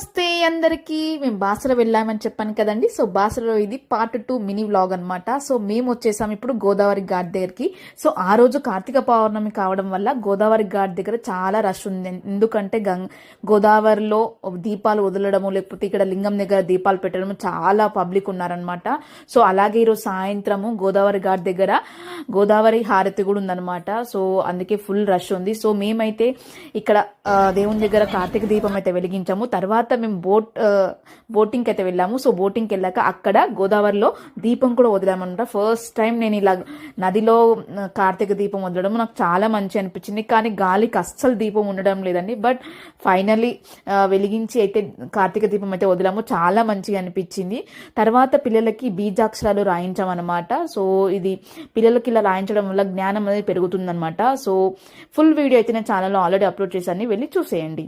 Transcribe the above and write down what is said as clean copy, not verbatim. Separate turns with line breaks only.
నమస్తే అందరికీ. మేము బాసర వెళ్ళామని చెప్పాను కదండి. సో బాసరలో ఇది పార్ట్ 2 మినీ వ్లాగ్ అనమాట. సో మేము వచ్చేసాం ఇప్పుడు గోదావరి ఘాట్ దగ్గరికి. సో ఆ రోజు కార్తీక పౌర్ణమి కావడం వల్ల గోదావరి ఘాట్ దగ్గర చాలా రష్ ఉంది. ఎందుకంటే గోదావరిలో దీపాలు వదలడము, లేకపోతే ఇక్కడ లింగం దగ్గర దీపాలు పెట్టడము చాలా పబ్లిక్ ఉన్నారనమాట. సో అలాగే ఈరోజు సాయంత్రము గోదావరి ఘాట్ దగ్గర గోదావరి హారతి కూడా ఉందనమాట. సో అందుకే ఫుల్ రష్ ఉంది. సో మేమైతే ఇక్కడ దేవుని దగ్గర కార్తీక దీపం అయితే వెలిగించాము. తర్వాత మేము బోటింగ్కి అయితే వెళ్ళాము. సో బోటింగ్కి వెళ్ళాక అక్కడ గోదావరిలో దీపం కూడా వదిలామన్నమాట. ఫస్ట్ టైం నేను ఇలా నదిలో కార్తీక దీపం వదలడం నాకు చాలా మంచి అనిపించింది. కానీ గాలికి అస్సలు దీపం ఉండడం లేదండి. బట్ ఫైనల్లీ వెలిగించి అయితే కార్తీక దీపం అయితే వదిలాము. చాలా మంచిగా అనిపించింది. తర్వాత పిల్లలకి బీజాక్షరాలు రాయించామన్నమాట. సో ఇది పిల్లలకి ఇలా రాయించడం వల్ల జ్ఞానం అనేది పెరుగుతుందన్నమాట. సో ఫుల్ వీడియో అయితే నేను ఛానల్లో ఆల్రెడీ అప్లోడ్ చేశాను, వెళ్ళి చూసేయండి.